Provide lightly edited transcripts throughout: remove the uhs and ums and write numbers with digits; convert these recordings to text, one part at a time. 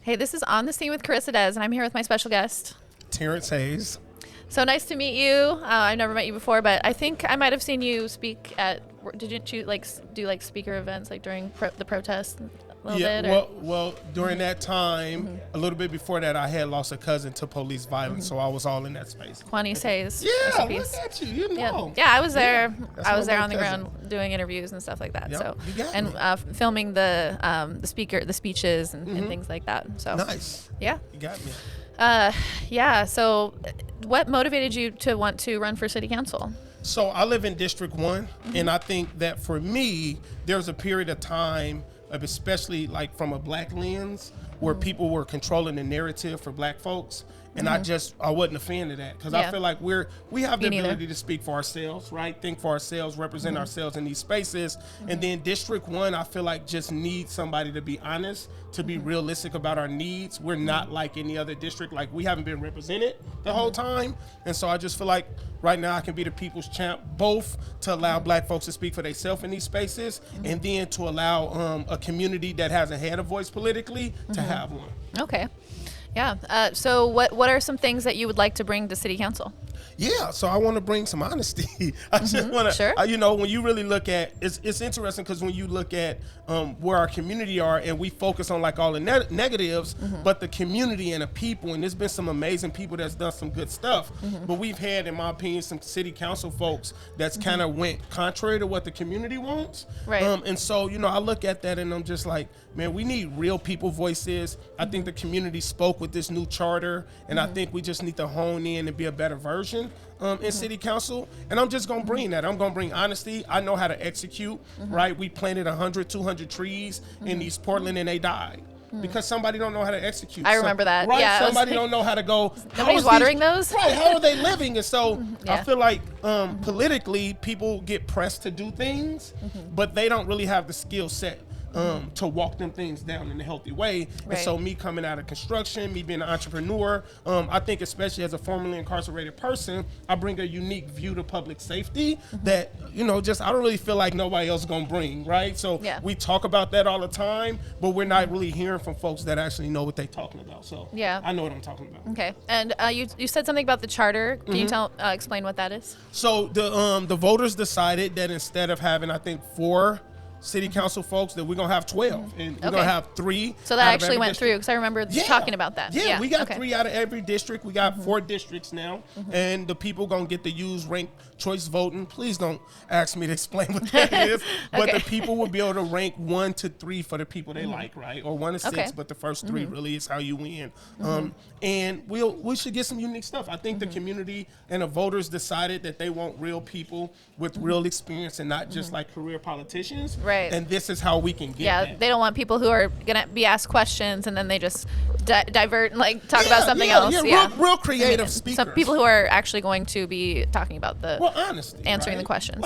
Hey, this is On the Scene with Carissa Des, and I'm here with my special guest, Terrence Hayes. So nice to meet you. I've never met you before, but I think I might have seen you speak at. Didn't you do speaker events during the protests a little bit? Well, during that time, a little bit before that, I had lost a cousin to police violence, so I was all in that space. Juanice Hayes. Yeah, look at you. You know. Yeah, I was there. That's I was there my on the cousin. ground doing interviews and stuff like that. Yep, So you got and me. filming the speeches and things like that. So Nice. yeah. You got me. Yeah. So, what motivated you to want to run for city council? So I live in District 1, and I think that for me, there's a period of time, especially from a black lens, where people were controlling the narrative for black folks. And I wasn't a fan of that, because I feel like we have the ability to speak for ourselves, right? Think for ourselves, represent ourselves in these spaces. And then District 1, I feel like just needs somebody to be honest, to be realistic about our needs. We're not like any other district. We haven't been represented the whole time. And so I just feel like right now I can be the people's champ, both to allow black folks to speak for themselves in these spaces, and then to allow a community that hasn't had a voice politically to have one. Okay. Yeah. So what are some things that you would like to bring to city council? Yeah, so I want to bring some honesty. I just want to, Sure. When you really look at, it's interesting because when you look at where our community are, and we focus on all the negatives, but the community and the people, and there's been some amazing people that's done some good stuff, but we've had, in my opinion, some city council folks that's kind of went contrary to what the community wants. Right. And so, I look at that and I'm just like, man, we need real people voices. I think the community spoke with this new charter, and I think we just need to hone in and be a better version in city council. And I'm just gonna bring that. I'm gonna bring honesty. I know how to execute, right? We planted 100, 200 trees in East Portland, and they died because somebody don't know how to execute. I remember that. Right? Yeah, Somebody don't know how to go. Nobody's watering those? Right, how are they living? And so Yeah. I feel like politically, people get pressed to do things, but they don't really have the skill set to walk them things down in a healthy way. Right. And so me coming out of construction, me being an entrepreneur, I think especially as a formerly incarcerated person, I bring a unique view to public safety that, I don't really feel like nobody else is gonna bring, right? So we talk about that all the time, but we're not really hearing from folks that actually know what they're talking about. So I know what I'm talking about. Okay. And you said something about the charter. Can you explain what that is? So the voters decided that instead of having, I think, 4 city council folks, that we're gonna have 12, and we're gonna have 3. So that actually went through, because I remember talking about that. Yeah, we got 3 out of every district. We got 4 districts now, and the people gonna get to use ranked choice voting. Please don't ask me to explain what that is, but the people will be able to rank 1 to 3 for the people they like, right? Or 1 to 6, but the first 3 really is how you win. And we should get some unique stuff. I think the community and the voters decided that they want real people with real experience, and not just career politicians. Right. And this is how we can get that. They don't want people who are going to be asked questions and then they just divert and talk about something else. Real creative speakers. So people who are actually going to be talking about honesty, answering right? the questions.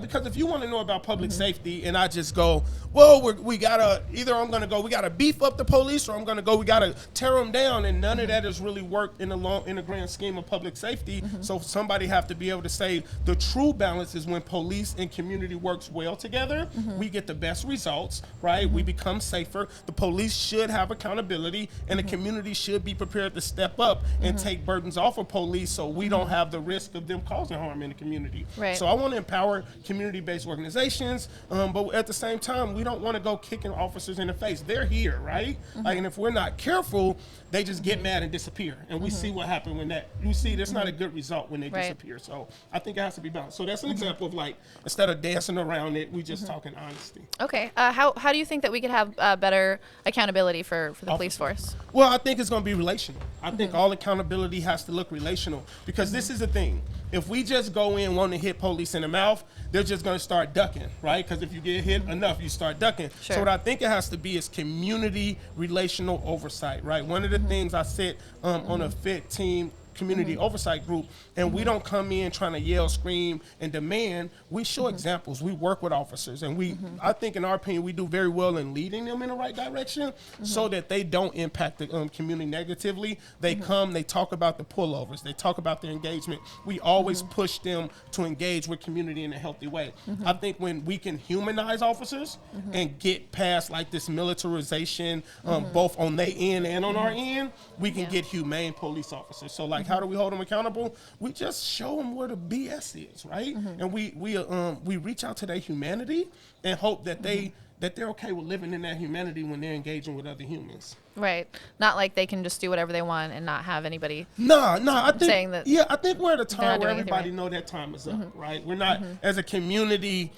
Because if you want to know about public safety, and I just go, well, we gotta, either I'm gonna go, we gotta beef up the police, or I'm gonna go, we gotta tear them down, and none of that has really worked in the grand scheme of public safety. So somebody have to be able to say the true balance is when police and community works well together. We get the best results, right? We become safer. The police should have accountability, and the community should be prepared to step up and take burdens off of police, so we don't have the risk of them causing harm in the community. Right. So I want to empower community-based organizations, but at the same time, we don't want to go kicking officers in the face. They're here, right? And if we're not careful, they just get mad and disappear. And we see what happened when that's not a good result when they disappear. So I think it has to be balanced. So that's an example of instead of dancing around it, we just talking honesty. Okay. How do you think that we could have better accountability for the police force? Well, I think it's going to be relational. I think all accountability has to look relational, because this is the thing. If we just go in wanting to hit police in the mouth, they're just going to start ducking, right? Because if you get hit enough, you start ducking. Sure. So what I think it has to be is community relational oversight, right? One of the things I sit on a FIT team, community oversight group, and we don't come in trying to yell, scream, and demand. We show examples. We work with officers, and I think in our opinion, we do very well in leading them in the right direction so that they don't impact the community negatively. They come, they talk about the pullovers, they talk about their engagement. We always push them to engage with community in a healthy way. I think when we can humanize officers and get past like this militarization, both on their end and on our end, we can get humane police officers. So like, how do we hold them accountable? We just show them where the BS is, right? And we reach out to their humanity and hope that they're okay with living in that humanity when they're engaging with other humans. Right. Not like they can just do whatever they want and not have anybody I think saying that. Yeah, I think we're at a time not where doing anything everybody right. know that time is up, right? We're not, as a community,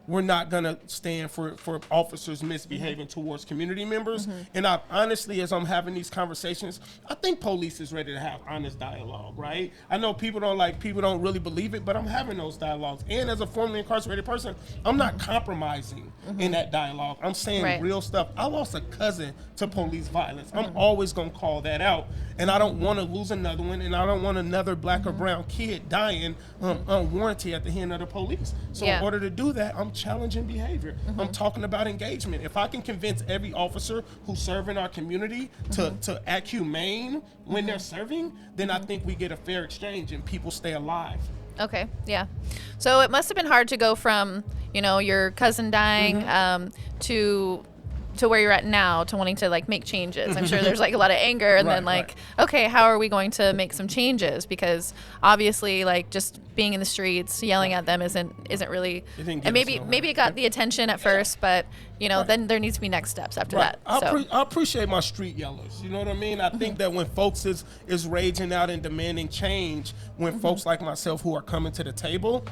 we're not gonna stand for officers misbehaving towards community members. And I honestly, as I'm having these conversations, I think police is ready to have honest dialogue, right? I know people don't really believe it, but I'm having those dialogues. And as a formerly incarcerated person, I'm not compromising in that dialogue. I'm saying real stuff. I lost a cousin to police violence. I'm always gonna call that out. And I don't want to lose another one, and I don't want another black or brown kid dying unwarranted at the hand of the police. So in order to do that, I'm challenging behavior. I'm talking about engagement. If I can convince every officer who's serving our community to act humane when they're serving, then I think we get a fair exchange and people stay alive. Okay, yeah. So it must have been hard to go from, your cousin dying to where you're at now, to wanting to like make changes. I'm sure there's like a lot of anger and then okay, how are we going to make some changes? Because obviously like just being in the streets, yelling at them isn't really, and maybe it got the attention at first, but then there needs to be next steps after that. I appreciate my street yellers. You know what I mean? I think that when folks is raging out and demanding change, when folks like myself who are coming to the table,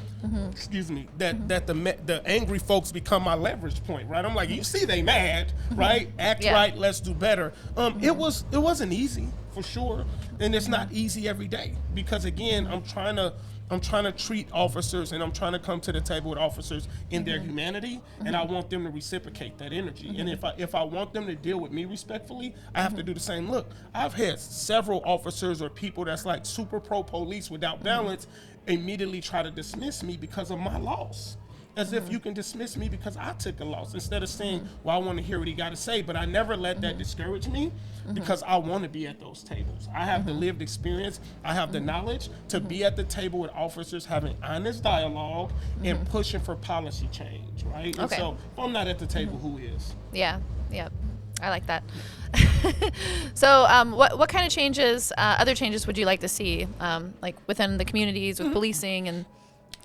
excuse me, that the angry folks become my leverage point, right? I'm like, you see they mad, right? Act right, let's do better. It wasn't easy, for sure, and it's not easy every day, because again, I'm trying to treat officers, and I'm trying to come to the table with officers in their humanity, and I want them to reciprocate that energy. And if I want them to deal with me respectfully, I have to do the same. Look, I've had several officers or people that's like super pro police without balance immediately try to dismiss me because of my loss. As if you can dismiss me because I took a loss, instead of saying, well, I want to hear what he got to say. But I never let that discourage me, because I want to be at those tables. I have the lived experience. I have the knowledge to be at the table with officers having honest dialogue and pushing for policy change, right? And so if I'm not at the table, who is? Yeah. I like that. So what kind of changes, other changes would you like to see, like within the communities with policing and...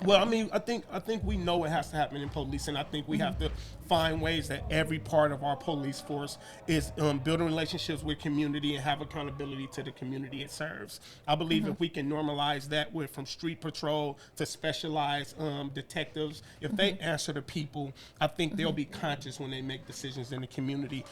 Well, I mean, I think we know what has to happen in policing. I think we have to find ways that every part of our police force is building relationships with community and have accountability to the community it serves. I believe if we can normalize that from street patrol to specialized detectives, if they answer to people, I think they'll be conscious when they make decisions in the community.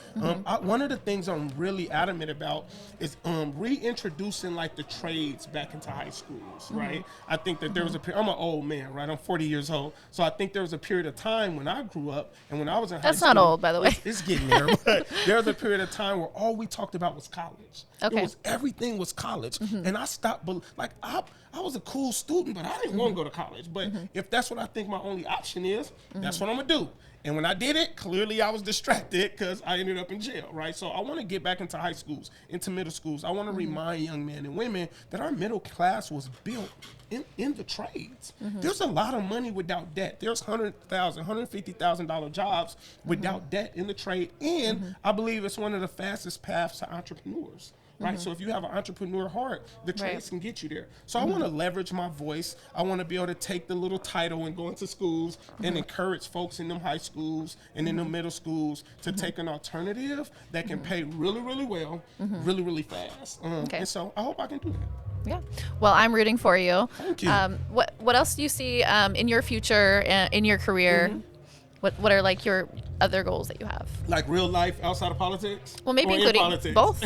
One of the things I'm really adamant about is reintroducing like the trades back into high schools, right? I think that there was I'm an old man, right? I'm 40 years old. So I think there was a period of time when I grew up and when I was in high school. That's not old, by the way. It's getting there. But there was a period of time where all we talked about was college. Okay. Everything was college. And I stopped, like I was a cool student, but I didn't want to go to college. But if that's what I think my only option is, that's what I'm going to do. And when I did it, clearly I was distracted because I ended up in jail, right? So I want to get back into high schools, into middle schools. I want to remind young men and women that our middle class was built in the trades. There's a lot of money without debt. There's $150,000 jobs without debt in the trade. And I believe it's one of the fastest paths to entrepreneurs. Right, so if you have an entrepreneur heart, the trades can get you there. So I want to leverage my voice. I want to be able to take the little title and go into schools and encourage folks in them high schools and in the middle schools to take an alternative that can pay really, really well, really, really fast. And so I hope I can do that. Yeah. Well, I'm rooting for you. Thank you. What else do you see in your future, in your career? What are like your other goals that you have? Like real life outside of politics? Well, maybe including both.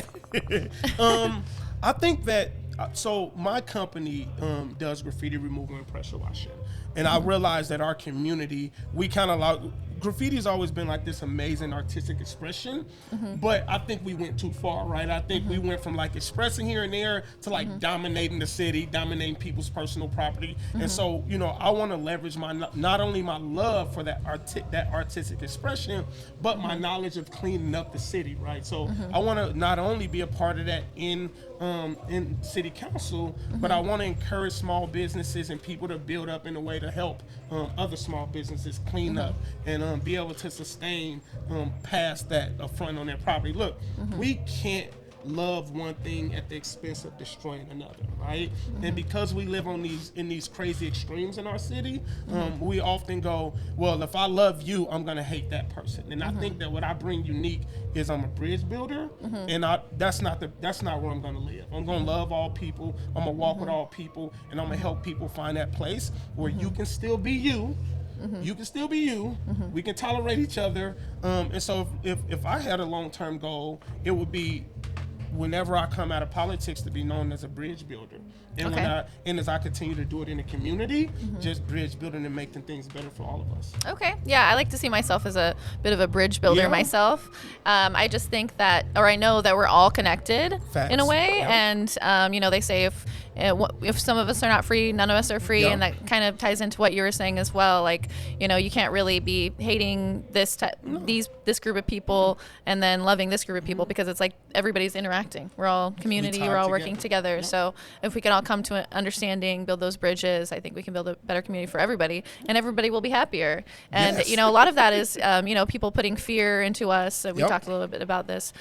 I think that, so my company does graffiti removal and pressure washing. And I realized that our community, we kind of like, graffiti's always been like this amazing artistic expression, but I think we went too far, right? I think we went from like expressing here and there to like dominating the city, dominating people's personal property. And so, you know, I want to leverage my not only my love for that artistic expression, but my knowledge of cleaning up the city, right? So I want to not only be a part of that in city council, but I want to encourage small businesses and people to build up in a way to help other small businesses clean up and be able to sustain past that affront on their property. Look, we can't love one thing at the expense of destroying another, right? And because we live in these crazy extremes in our city, we often go, well, if I love you, I'm gonna hate that person. And I think that what I bring unique is I'm a bridge builder, and that's not where I'm gonna live. I'm gonna love all people. I'm gonna walk with all people, and I'm gonna help people find that place where you can still be you. You can still be you. We can tolerate each other. And so if I had a long-term goal, it would be whenever I come out of politics to be known as a bridge builder. And as I continue to do it in the community, just bridge building and making things better for all of us. Okay. Yeah, I like to see myself as a bit of a bridge builder myself. I just think that, or I know that we're all connected in a way. And, you know, they say if some of us are not free, none of us are free. And that kind of ties into what you were saying as well. Like, you know, you can't really be hating this group of people and then loving this group of people, because it's like everybody's interacting. We're all community. We're all working together. So if we can all come to an understanding, build those bridges, I think we can build a better community for everybody, and everybody will be happier. And, you know, a lot of that is, you know, people putting fear into us. We talked a little bit about this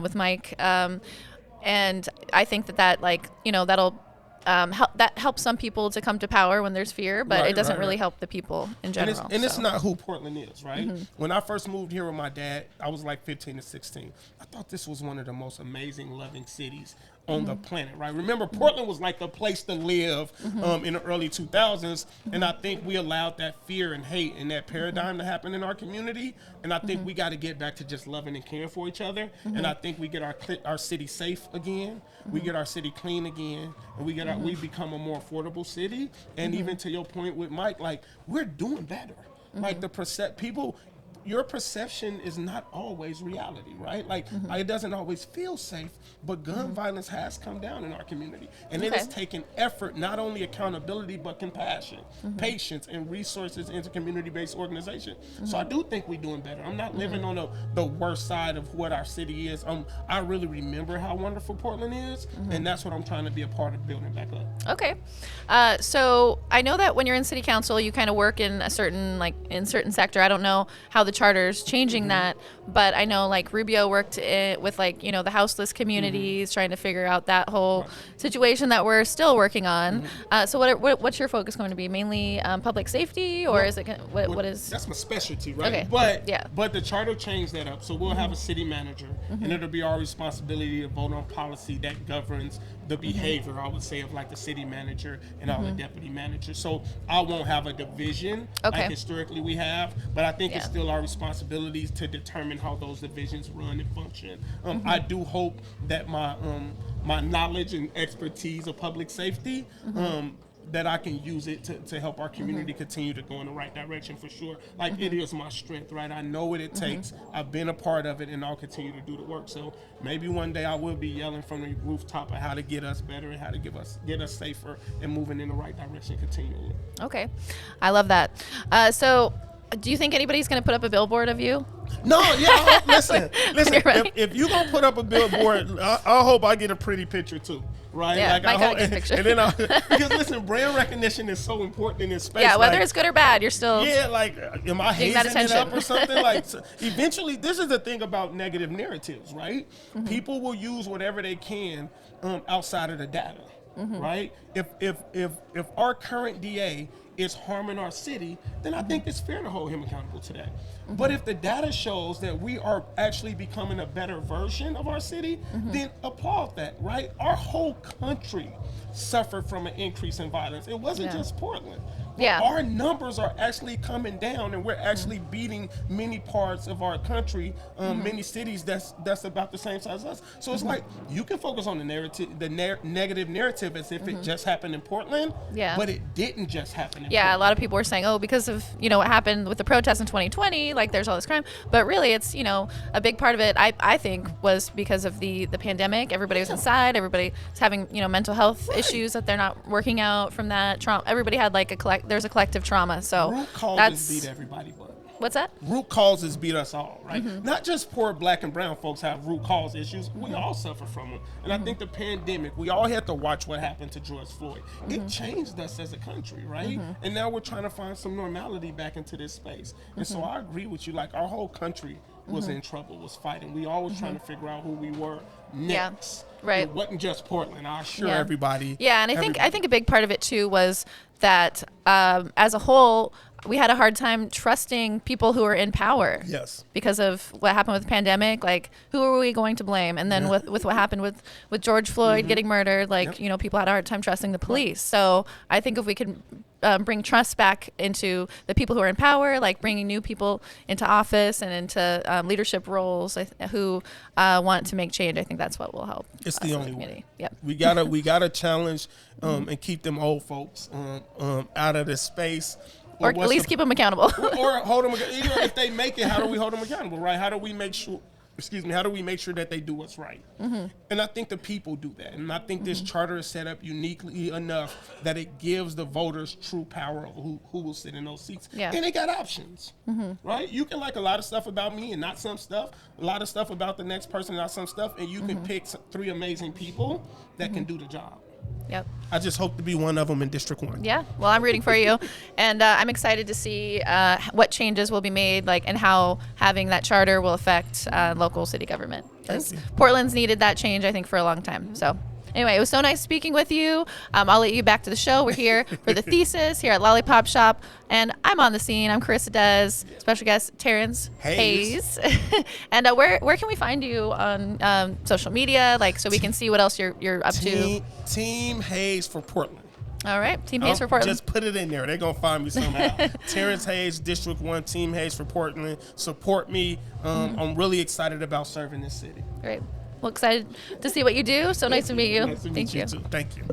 with Mike. And I think that like, you know, that'll that helps some people to come to power when there's fear, but it doesn't really help the people in general. And it's not who Portland is, right? When I first moved here with my dad, I was like 15 to 16. I thought this was one of the most amazing, loving cities on the planet, right? Remember, Portland was like the place to live in the early 2000s, and I think we allowed that fear and hate and that paradigm to happen in our community, and I think we got to get back to just loving and caring for each other, and I think we get our city safe again, we get our city clean again, and we become a more affordable city, and even to your point with Mike, like, we're doing better. Like, your perception is not always reality, right? Like, it doesn't always feel safe, but gun violence has come down in our community. And it has taken effort, not only accountability, but compassion, patience, and resources into community-based organization. So I do think we're doing better. I'm not living on the worst side of what our city is. I really remember how wonderful Portland is, and that's what I'm trying to be a part of building back up. Okay. So I know that when you're in city council, you kind of work in a certain sector. I don't know how the charter's changing that, but I know like Rubio worked with like, you know, the houseless communities, trying to figure out that whole situation that we're still working on. So what's your focus going to be? Mainly public safety, or is it what is? That's my specialty, right? Okay. But the charter changed that up. So we'll have a city manager, and it'll be our responsibility to vote on policy that governs the behavior, I would say, of like the city manager and all the deputy managers. So I won't have a division like historically we have, but I think it's still our responsibilities to determine how those divisions run and function. I do hope that my knowledge and expertise of public safety, that I can use it to help our community continue to go in the right direction, for sure. Like, it is my strength, right? I know what it takes. I've been a part of it, and I'll continue to do the work. So maybe one day I will be yelling from the rooftop of how to get us better and how to get us safer and moving in the right direction continually. Okay. I love that. So do you think anybody's going to put up a billboard of you? No, listen. If you're going to put up a billboard, I hope I get a pretty picture too. Right? Yeah, like, I hope, get a picture. And then because listen, brand recognition is so important in this space. Yeah, whether it's good or bad, you're still like, am I hazing it up or something? Like, so eventually, this is the thing about negative narratives, right? People will use whatever they can outside of the data, right? If our current DA is harming our city, then I think it's fair to hold him accountable to that. But if the data shows that we are actually becoming a better version of our city, then applaud that, right? Our whole country suffered from an increase in violence. It wasn't just Portland. Yeah. Our numbers are actually coming down, and we're actually beating many parts of our country, many cities that's about the same size as us. So it's like you can focus on the narrative, the negative narrative, as if it just happened in Portland. Yeah. But it didn't just happen in Yeah, Portland. a lot of people were saying, oh, because of, what happened with the protests in 2020, like there's all this crime. But really, it's, a big part of it, I think, was because of the pandemic. Everybody was inside. Everybody was having, mental health issues that they're not working out from that trauma. Everybody had like there's a collective trauma. So root causes beat everybody, but what's that? root causes beat us all, right? Not just poor black and brown folks have root cause issues. We all suffer from them. And I think the pandemic, we all had to watch what happened to George Floyd. It changed us as a country, right? And now we're trying to find some normality back into this space. And so I agree with you. Like, our whole country was in trouble, was fighting. We all was trying to figure out who we were next. Yeah, right. It wasn't just Portland. I assure everybody. Yeah, and I think a big part of it too was that as a whole, we had a hard time trusting people who are in power. Yes. Because of what happened with the pandemic, like who are we going to blame? And then with what happened with George Floyd getting murdered, like people had a hard time trusting the police. So I think if we could bring trust back into the people who are in power, like bringing new people into office and into leadership roles who want to make change, I think that's what will help. It's the only way. Yep. We gotta challenge and keep them old folks out of the space. Or at least keep them accountable. or hold them, even if they make it, how do we hold them accountable, right? How do we make sure, how do we make sure that they do what's right? And I think the people do that. And I think this charter is set up uniquely enough that it gives the voters true power over who will sit in those seats. Yeah. And they got options, right? You can like a lot of stuff about me and not some stuff, a lot of stuff about the next person and not some stuff, and you can pick 3 amazing people that can do the job. Yep. I just hope to be one of them in District 1. Yeah. Well, I'm rooting for you. And I'm excited to see what changes will be made, and how having that charter will affect local city government. Because Portland's needed that change, I think, for a long time. So anyway, it was so nice speaking with you. I'll let you back to the show. We're here for The Thesis here at Lollipop Shop. And I'm on the scene. I'm Carissa Des, special guest Terrence Hayes. And where can we find you on social media, so we can see what else you're up to? Team Hayes for Portland. All right, Team Hayes for Portland. Just put it in there. They're going to find me somehow. Terrence Hayes, District 1, Team Hayes for Portland. Support me. I'm really excited about serving this city. Great. Well, excited to see what you do. So nice to meet you. Nice to meet you too. Thank you.